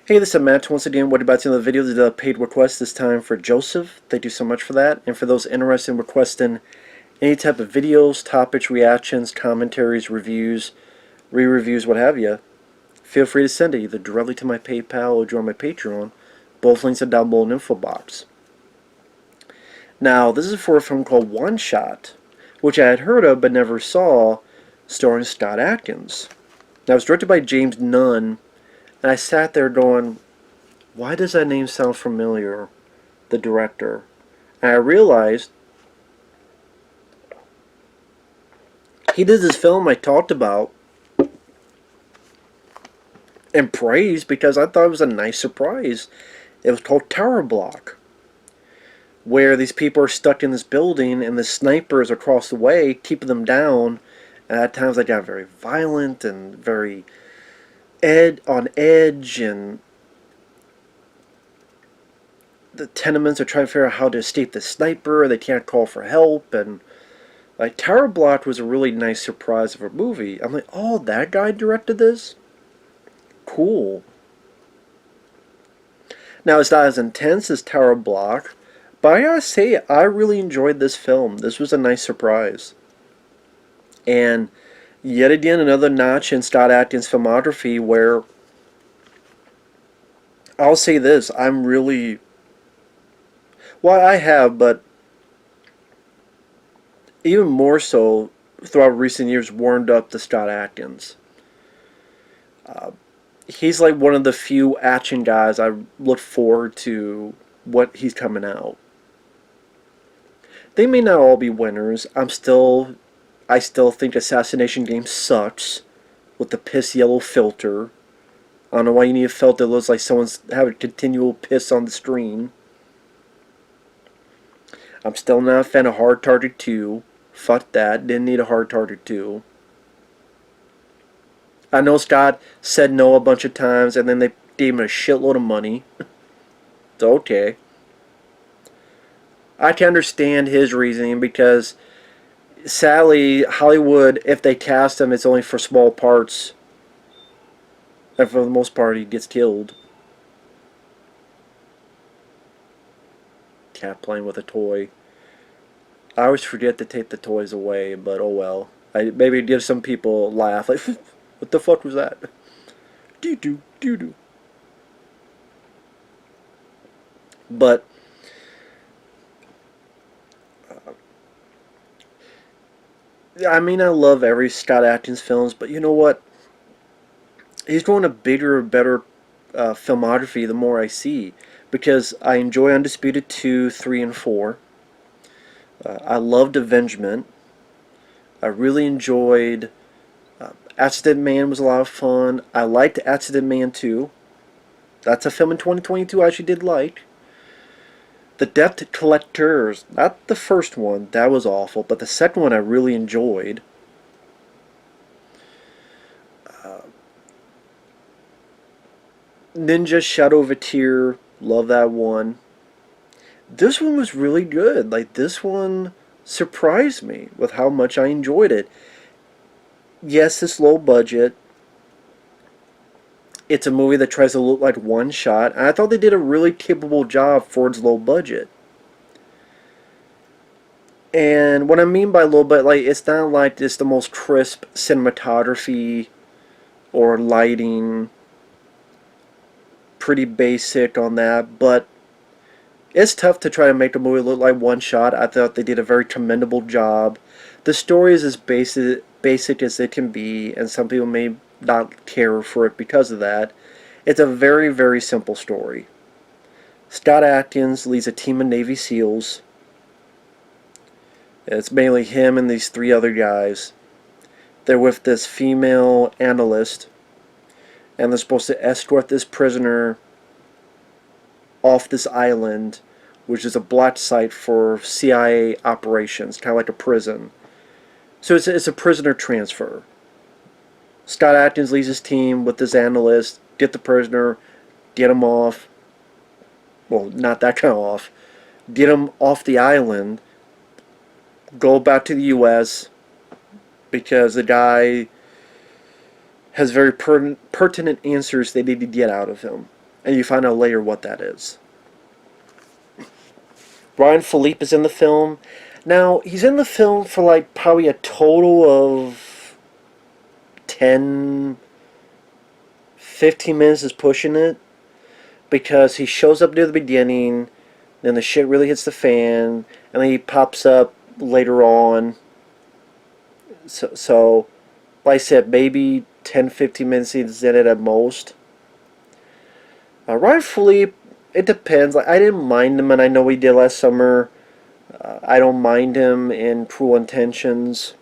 Hey, this is Matt. Once again, what about the end of the video? This is a paid request this time for Joseph. Thank you so much for that. And for those interested in requesting any type of videos, topics, reactions, commentaries, reviews, re-reviews, what have you, feel free to send it either directly to my PayPal or join my Patreon. Both links are down below in the info box. Now, this is for a film called One Shot, which I had heard of but never saw, starring Scott Adkins. Now, it was directed by James Nunn, and I sat there going, why does that name sound familiar? The director. And I realized he did this film I talked about and praised because I thought it was a nice surprise. It was called Tower Block, where these people are stuck in this building and the snipers across the way keeping them down. And at times they got very violent and very on edge, and the tenements are trying to figure out how to escape the sniper. They can't call for help, and like Tower Block was a really nice surprise of a movie. I'm like, oh, that guy directed this? Cool. Now, it's not as intense as Tower Block, but I gotta say, I really enjoyed this film. This was a nice surprise. And yet again, another notch in Scott Adkins' filmography where I'll say this, I'm really... Well, I have, but even more so throughout recent years, warmed up to Scott Adkins. He's like one of the few action guys I look forward to what he's coming out. They may not all be winners. I still think Assassination Game sucks with the piss yellow filter. I don't know why you need a filter that looks like someone's having continual piss on the screen. I'm still not a fan of Hard Target 2. Fuck that. Didn't need a Hard Target 2. I know Scott said no a bunch of times, and then they gave him a shitload of money. It's okay. I can understand his reasoning because, sadly, Hollywood, if they cast him, it's only for small parts. And for the most part, he gets killed. Cat playing with a toy. I always forget to take the toys away, but oh well. Maybe give some people a laugh, like, what the fuck was that? Doo-doo, doo-doo. But I mean, I love every Scott Adkins films, but you know what? He's going a bigger, better filmography the more I see, because I enjoy Undisputed 2, 3, and 4. I loved Avengement. I really enjoyed Accident Man was a lot of fun. I liked Accident Man 2. That's a film in 2022 I actually did like. The Debt Collectors, not the first one, that was awful, but the second one I really enjoyed. Ninja Shadow of a Tear, love that one. This one was really good. Like, this one surprised me with how much I enjoyed it. Yes, it's low budget. It's a movie that tries to look like One Shot, and I thought they did a really capable job for its low budget. And what I mean by low budget, like, it's not like it's the most crisp cinematography or lighting. Pretty basic on that, but it's tough to try to make a movie look like One Shot. I thought they did a very commendable job. The story is as basic as it can be, and some people may not care for it because of that. It's a very, very simple story. Scott Adkins leads a team of Navy SEALs. It's mainly him and these three other guys. They're with this female analyst, and they're supposed to escort this prisoner off this island, which is a black site for CIA operations, kind of like a prison. So it's a prisoner transfer. Scott Adkins leads his team with this analyst, get the prisoner, get him off. Well, not that kind of off. Get him off the island, go back to the U.S., because the guy has very pertinent answers they need to get out of him. and you find out later what that is. Ryan Phillippe is in the film. Now, he's in the film for like probably a total of 10, 15 minutes is pushing it, because he shows up near the beginning, then the shit really hits the fan, and then he pops up later on. So like I said, maybe 10, 15 minutes he's in it at most. Ryan Phillippe, it depends. Like, I didn't mind him, and I know we did last summer. I don't mind him in Cruel Intentions.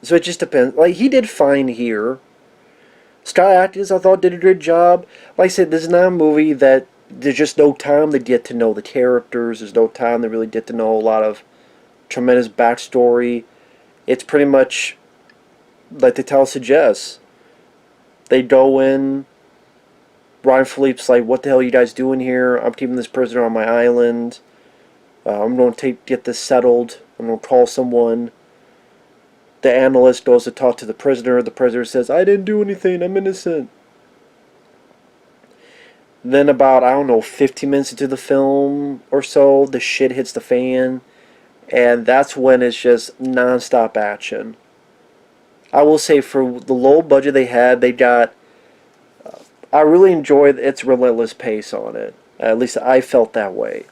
So it just depends. Like, he did fine here. Scott Adkins, I thought, did a good job. Like I said, this is not a movie that there's just no time to get to know the characters. There's no time to really get to know a lot of tremendous backstory. It's pretty much like the title suggests. They go in. Ryan Phillippe's like, "What the hell are you guys doing here? I'm keeping this prisoner on my island. I'm going to get this settled. I'm going to call someone." The analyst goes to talk to the prisoner. The prisoner says, "I didn't do anything. I'm innocent." Then about, I don't know, 15 minutes into the film or so, the shit hits the fan. And that's when it's just non-stop action. I will say, for the low budget they had, they got... I really enjoyed its relentless pace on it. At least I felt that way.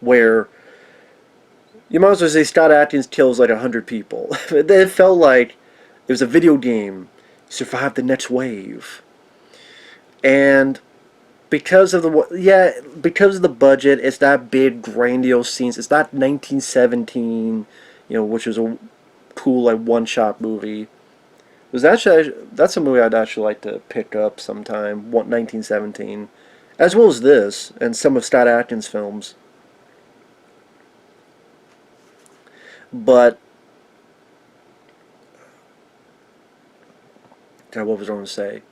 Where you might as well say Scott Adkins kills like 100 people. It felt like it was a video game. Survive the next wave. And because of the budget, it's not big grandiose scenes. It's not 1917, which was a cool like one-shot movie. It was actually, that's a movie I'd actually like to pick up sometime. 1917, as well as this and some of Scott Adkins' films. But God, what was I going to say?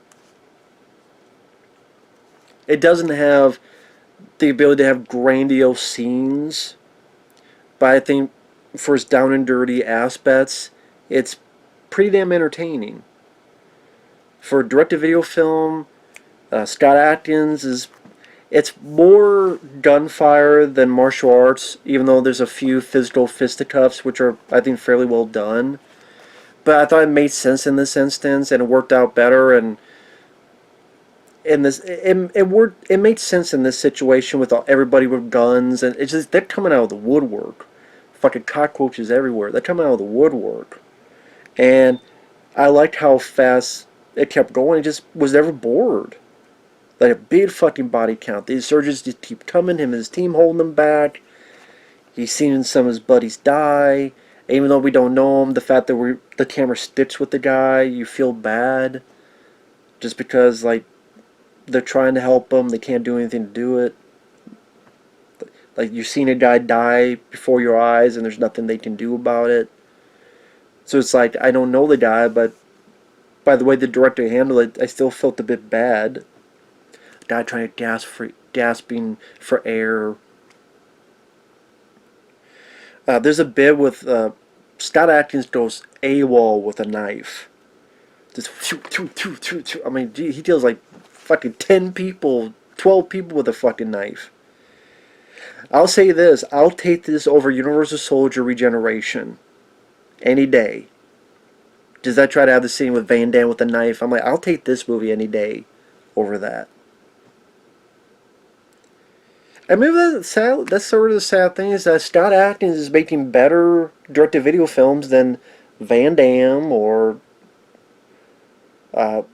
It doesn't have the ability to have grandiose scenes, but I think for its down and dirty aspects, it's pretty damn entertaining. For a direct-to-video film, Scott Adkins it's more gunfire than martial arts, even though there's a few physical fisticuffs, which are, I think, fairly well done. But I thought it made sense in this instance, and it worked out better, and in this, it made sense in this situation with everybody with guns, and it's just, they're coming out of the woodwork. Fucking cockroaches everywhere. They're coming out of the woodwork. And I liked how fast it kept going. It just was never bored. Like a big fucking body count. The insurgents just keep coming. Him and his team holding them back. He's seen some of his buddies die. Even though we don't know him, the fact that the camera sticks with the guy, you feel bad. Just because, like, they're trying to help him. They can't do anything to do it. Like, you've seen a guy die before your eyes, and there's nothing they can do about it. So it's like, I don't know the guy, but by the way the director handled it, I still felt a bit bad. Guy trying to gasping for air. There's a bit with Scott Adkins goes AWOL with a knife. Just I mean, he kills like fucking 10 people, 12 people with a fucking knife. I'll say this, I'll take this over Universal Soldier Regeneration any day. Does that try to have the scene with Van Damme with a knife? I'm like, I'll take this movie any day over that. And maybe that's sort of the sad thing, is that Scott Adkins is making better direct-to-video films than Van Damme or at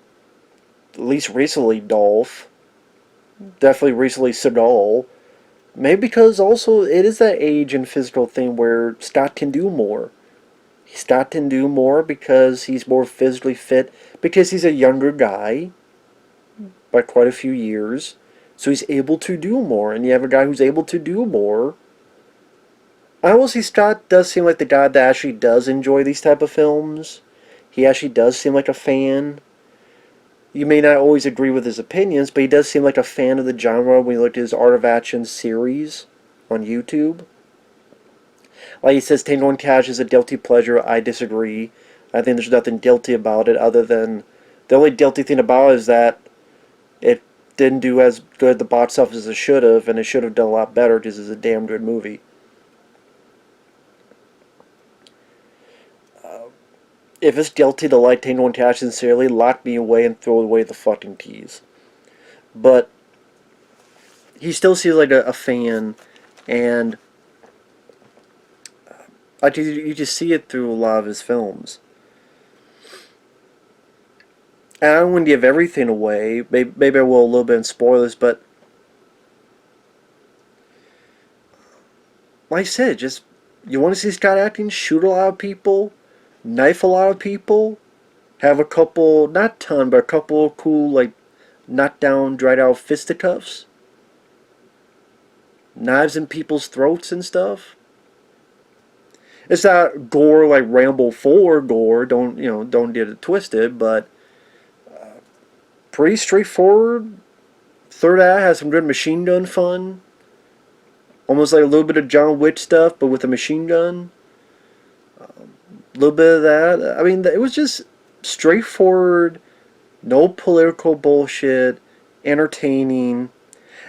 least recently Dolph. Definitely recently Seagal. Maybe because also it is that age and physical thing where Scott can do more. Scott can do more because he's more physically fit, because he's a younger guy by quite a few years. So he's able to do more, and you have a guy who's able to do more. I will say Scott does seem like the guy that actually does enjoy these type of films. He actually does seem like a fan. You may not always agree with his opinions, but he does seem like a fan of the genre when you look at his Art of Action series on YouTube. Like he says, Tango and Cash is a guilty pleasure. I disagree. I think there's nothing guilty about it other than The only guilty thing about it is that it didn't do as good at the box office as it should have, and it should have done a lot better because it's a damn good movie. If it's guilty to like Tango and Cash sincerely, lock me away and throw away the fucking keys. But he still seems like a fan, and you just see it through a lot of his films. And I don't want to give everything away. Maybe I will a little bit in spoilers, but like I said, just you want to see Scott Adkins shoot a lot of people, knife a lot of people, have a couple, not ton, but a couple cool, like, knock down, dried out fisticuffs, knives in people's throats and stuff. It's not gore like Rambo 4 gore, don't get it twisted, but pretty straightforward. Third act has some good machine gun fun. Almost like a little bit of John Wick stuff, but with a machine gun. A little bit of that. I mean, it was just straightforward, no political bullshit, entertaining.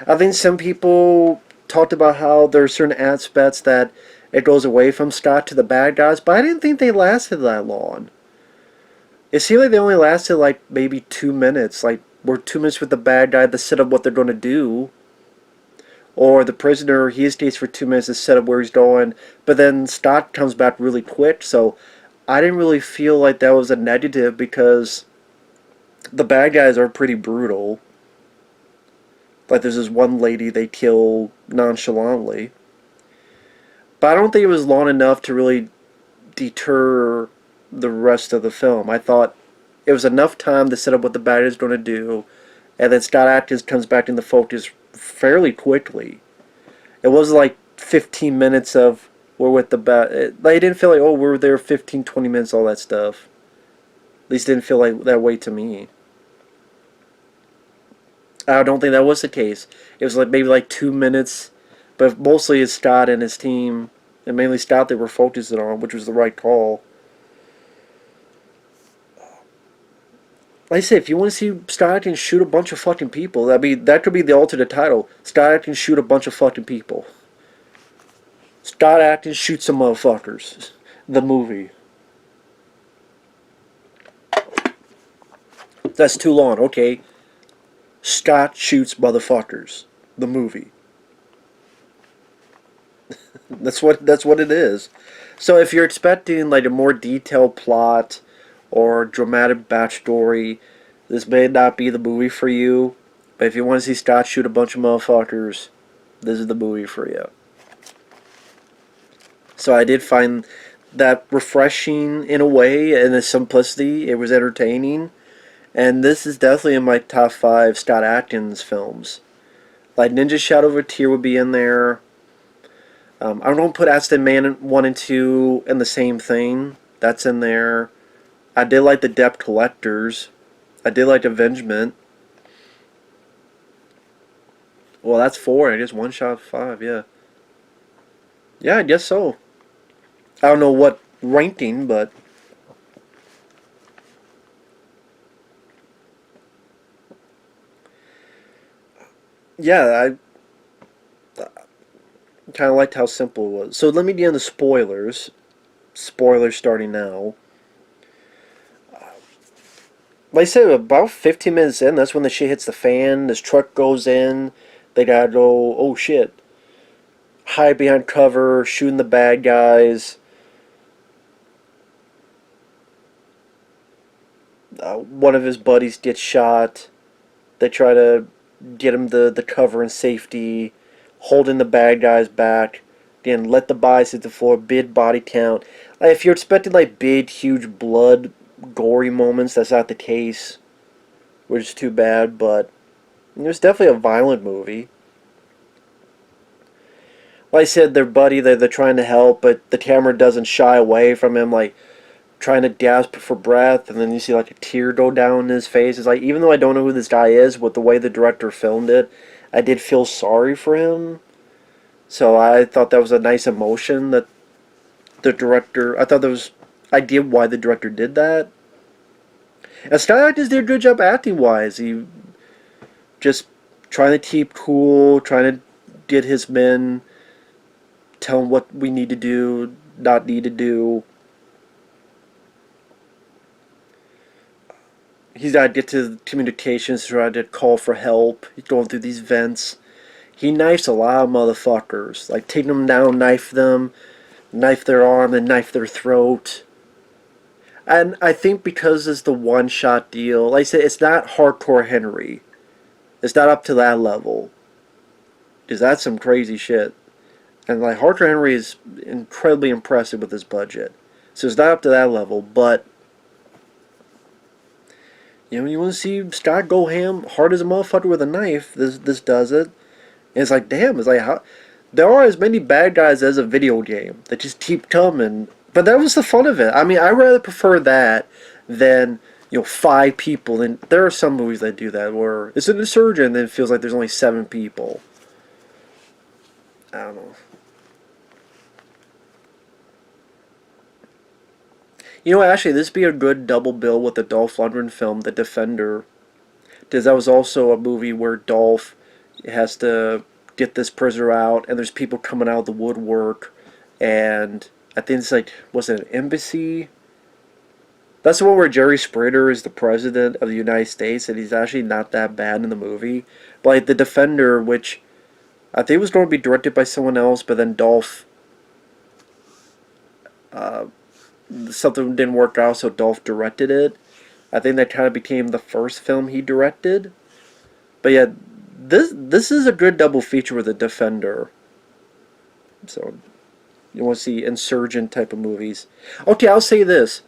I think some people talked about how there are certain aspects that it goes away from Scott to the bad guys, but I didn't think they lasted that long. It seemed like they only lasted like maybe 2 minutes. Like, we're 2 minutes with the bad guy to set up what they're going to do. Or the prisoner, he escapes for 2 minutes to set up where he's going. But then Scott comes back really quick. So I didn't really feel like that was a negative because the bad guys are pretty brutal. Like, there's this one lady they kill nonchalantly. But I don't think it was long enough to really deter the rest of the film. I thought it was enough time to set up what the bad guy is going to do, and then Scott Adkins comes back into focus fairly quickly. It wasn't like 15 minutes of we're with the bad. They didn't feel like, oh, we're there 15, 20 minutes, all that stuff. At least it didn't feel like that way to me. I don't think that was the case. It was like maybe like 2 minutes, but mostly it's Scott and his team, and mainly Scott they were focusing on, which was the right call. Like I said, if you want to see Scott Adkins shoot a bunch of fucking people, I mean, that could be the alternate title. Scott Adkins shoot a bunch of fucking people. Scott Adkins shoots some motherfuckers. The movie. That's too long. Okay. Scott shoots motherfuckers. The movie. That's what it is. So if you're expecting like a more detailed plot or dramatic backstory, this may not be the movie for you. But if you want to see Scott shoot a bunch of motherfuckers, this is the movie for you. So I did find that refreshing in a way, in its simplicity. It was entertaining. And this is definitely in my top 5 Scott Adkins films. Like Ninja Shadow of a Tear would be in there. I don't put Aston Man 1 and 2 in the same thing. That's in there. I did like The Debt Collectors. I did like Avengement. Well, that's 4. I guess one shot of 5, yeah. Yeah, I guess so. I don't know what ranking, but... yeah, I kind of liked how simple it was. So let me get into spoilers. Spoilers starting now. Like I said, about 15 minutes in, that's when the shit hits the fan. This truck goes in. They gotta go, oh shit. Hide behind cover, shooting the bad guys. One of his buddies gets shot. They try to get him the cover and safety, holding the bad guys back. Then let the bodies hit the floor, big body count. Like, if you're expecting like big, huge blood, gory moments, that's not the case, which is too bad. But it was definitely a violent movie. Like I said, their buddy, they're trying to help, but the camera doesn't shy away from him, like trying to gasp for breath, and then you see like a tear go down his face. It's like, even though I don't know who this guy is, with the way the director filmed it, I did feel sorry for him. So I thought that was a nice emotion that the director, I thought that was, I get why the director did that. And Scott Adkins did a good job acting wise. He just trying to keep cool, trying to get his men, tell him what we need to do, not need to do. He's got to get to communications, try to call for help. He's going through these vents. He knifes a lot of motherfuckers. Like, taking them down, knife them, knife their arm, and knife their throat. And I think because it's the one-shot deal, like I said, it's not hardcore Henry. It's not up to that level. Because that's some crazy shit. And like hardcore Henry is incredibly impressive with his budget. So it's not up to that level, but you know, you want to see Scott go ham hard as a motherfucker with a knife. This does it. And it's like, damn, it's like how there are as many bad guys as a video game that just keep coming. But that was the fun of it. I mean, I rather prefer that than, you know, 5 people. And there are some movies that do that where it's an insurgent and then it feels like there's only 7 people. I don't know. You know, actually, this would be a good double bill with the Dolph Lundgren film, The Defender. Because that was also a movie where Dolph has to get this prisoner out, and there's people coming out of the woodwork, and I think it's like, was it an embassy? That's the one where Jerry Springer is the president of the United States, and he's actually not that bad in the movie. But like The Defender, which I think was going to be directed by someone else, but then Dolph, something didn't work out, so Dolph directed it. I think that kind of became the first film he directed. But yeah, this is a good double feature with The Defender. So you want to see insurgent type of movies. Okay, I'll say this.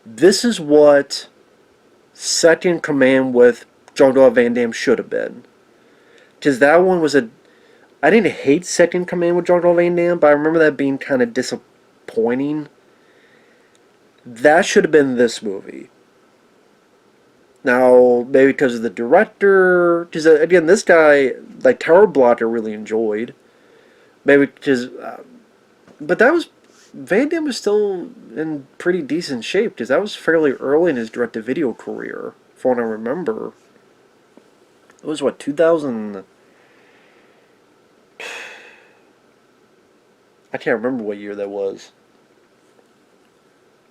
This is what Second Command with Jean-Claude Van Damme should have been. Because that one was a... I didn't hate Second Command with Jean-Claude Van Damme, but I remember that being kind of disappointing. That should have been this movie. Now, maybe because of the director... Because, again, this guy, like, Tower Block, I really enjoyed. Maybe because... but that was... Van Damme was still in pretty decent shape, because that was fairly early in his direct-to-video career, from what I remember. It was, what, 2000... I can't remember what year that was.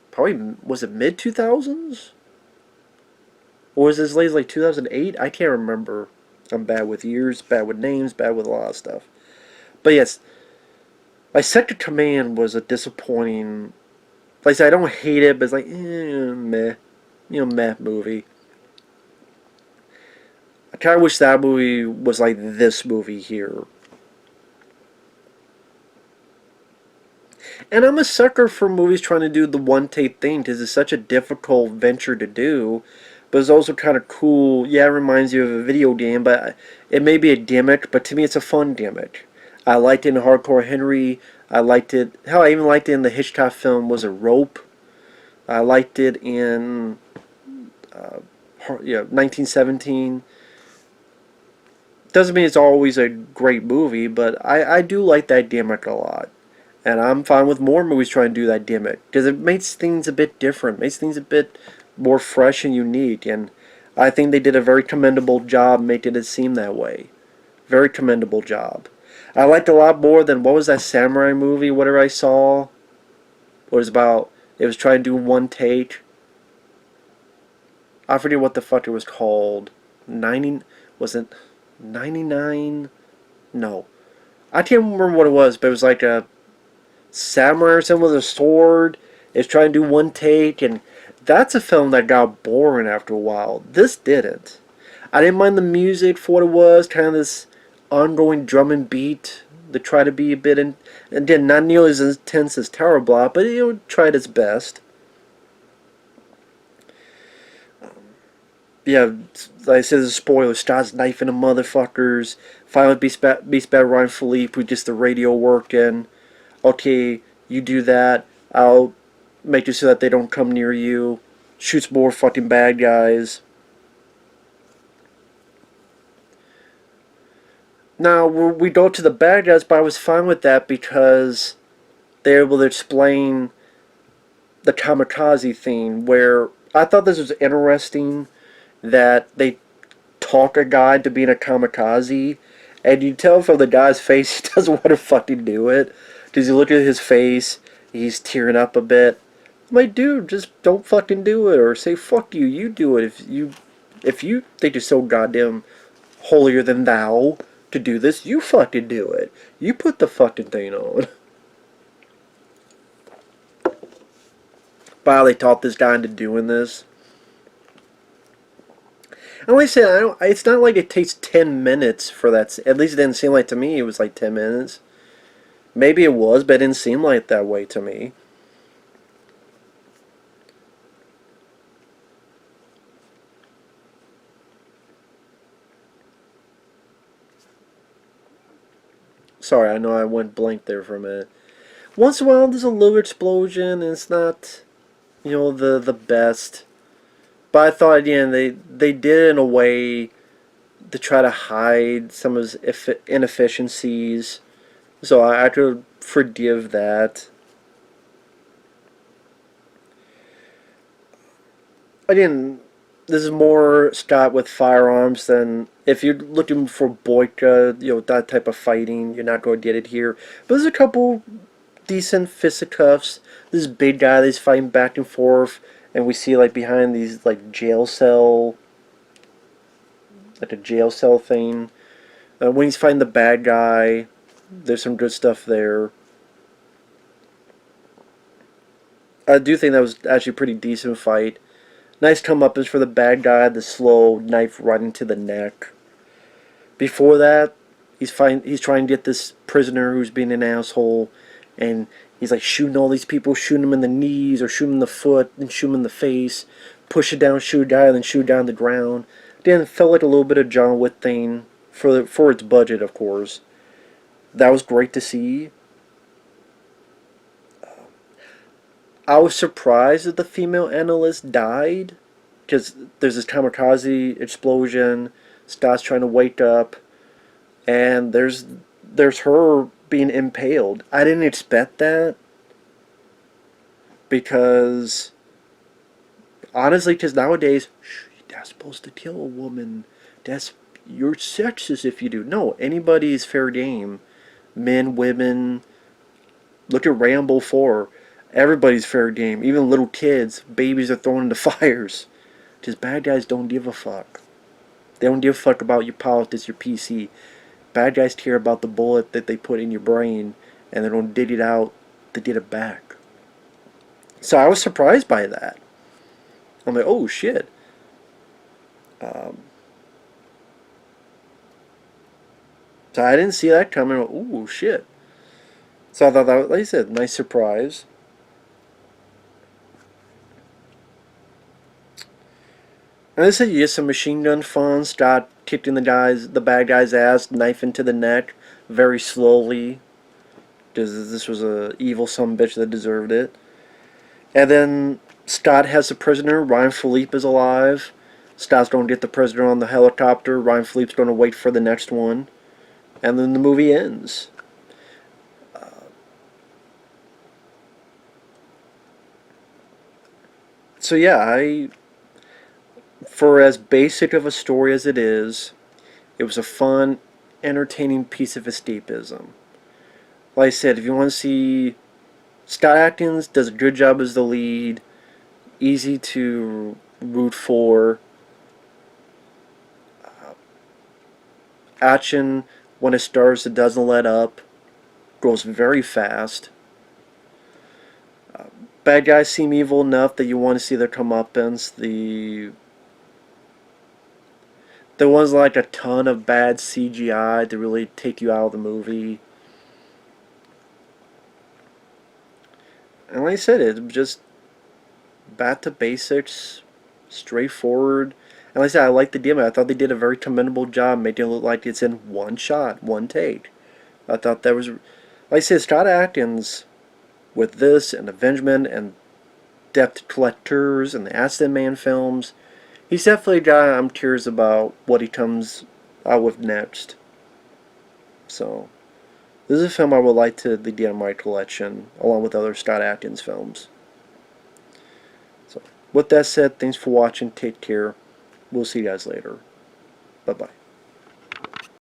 Probably, was it mid-2000s? Or was it as late as like 2008? I can't remember. I'm bad with years, bad with names, bad with a lot of stuff. But yes, my Second Command was a disappointing... Like I said, I don't hate it, but it's like, meh. You know, meh movie. I kind of wish that movie was like this movie here. And I'm a sucker for movies trying to do the one-take thing, because it's such a difficult venture to do. But it's also kind of cool. Yeah, it reminds you of a video game, but it may be a gimmick, but to me it's a fun gimmick. I liked it in Hardcore Henry. I liked it... Hell, I even liked it in the Hitchcock film, was it Rope? I liked it in... 1917. Doesn't mean it's always a great movie, but I do like that gimmick a lot. And I'm fine with more movies trying to do that gimmick, because it makes things a bit different, makes things a bit more fresh and unique, and I think they did a very commendable job making it seem that way. Very commendable job. I liked a lot more than, what was that samurai movie, whatever I saw? It was about, it was trying to do one take. I forget what the fuck it was called. Was it 99? No. I can't remember what it was, but it was like a samurai or something with a sword. It's trying to do one take, and that's a film that got boring after a while. This didn't. I didn't mind the music for what it was, kind of this ongoing drum and beat to try to be a bit, and again, not nearly as intense as Tower Block, but it tried its best. Yeah, like I said, as a spoiler, Scott's knifing the motherfuckers. Finally, Beast Bat Ryan Phillippe, who gets the radio working. Okay, you do that. I'll make it so that they don't come near you. Shoots more fucking bad guys. Now, we go to the bad guys, but I was fine with that because they're able to explain the kamikaze thing, where I thought this was interesting that they talk a guy into being a kamikaze, and you tell from the guy's face he doesn't want to fucking do it. Does you look at his face? He's tearing up a bit. I'm like, dude, just don't fucking do it, or say fuck you. You do it if you think you're so goddamn holier than thou to do this. You fucking do it. You put the fucking thing on. Wow, they taught this guy into doing this. And like I said, it's not like it takes 10 minutes for that. At least it didn't seem like to me it was like 10 minutes. Maybe it was, but it didn't seem like that way to me. Sorry, I know I went blank there for a minute. Once in a while, there's a little explosion, and it's not, the best. But I thought, again, they did it in a way to try to hide some of his inefficiencies. So I could forgive that. Again, this is more Scott with firearms than if you're looking for Boyka, that type of fighting, you're not going to get it here. But there's a couple decent fisticuffs. This big guy that's fighting back and forth, and we see like behind these like like a jail cell thing. When he's fighting the bad guy, there's some good stuff there. I do think that was actually a pretty decent fight. Nice comeuppance for the bad guy, the slow knife right into the neck. Before that, he's trying to get this prisoner who's being an asshole, and he's like shooting all these people, shooting them in the knees or shooting them in the foot, then shooting them in the face, push it down, shoot a guy, then shoot down the ground. Then it felt like a little bit of John Wick thing for its budget, of course. That was great to see. I was surprised that the female analyst died, because there's this kamikaze explosion. Scott's trying to wake up, and there's her being impaled. I didn't expect that, because honestly, because nowadays, you're not supposed to kill a woman. You're sexist if you do. No, anybody is fair game. Men, women. Look at Rambo 4. Everybody's fair game. Even little kids, babies are thrown into fires. Because bad guys don't give a fuck. They don't give a fuck about your politics, your PC. Bad guys care about the bullet that they put in your brain, and they don't dig it out to get it back. So I was surprised by that. I'm like, oh shit. So I didn't see that coming. Ooh shit. So I thought that was, like I said, nice surprise. And I said you get some machine gun fun. Scott kicking the bad guy's ass, knife into the neck, very slowly, because this was a evil son bitch that deserved it. And then Scott has the prisoner. Ryan Phillippe is alive. Scott's going to get the prisoner on the helicopter. Ryan Phillippe's going to wait for the next one, and then the movie ends. So yeah, for as basic of a story as it is, it was a fun, entertaining piece of escapism. Like I said, if you want to see, Scott Adkins does a good job as the lead, easy to root for. Action, when it starts, it doesn't let up, goes very fast. Bad guys seem evil enough that you want to see their comeuppance. There was like a ton of bad CGI to really take you out of the movie. And like I said, it was just back to basics, straightforward. And like I said, I liked the demo. I thought they did a very commendable job making it look like it's in one shot, one take. I thought that was, like I said, Scott Adkins with this and Avengement and Debt Collectors and the Acid Man films. He's definitely a guy I'm curious about what he comes out with next. So, this is a film I would like to get in my collection, along with other Scott Adkins films. So, With that said, thanks for watching. Take care. We'll see you guys later. Bye-bye.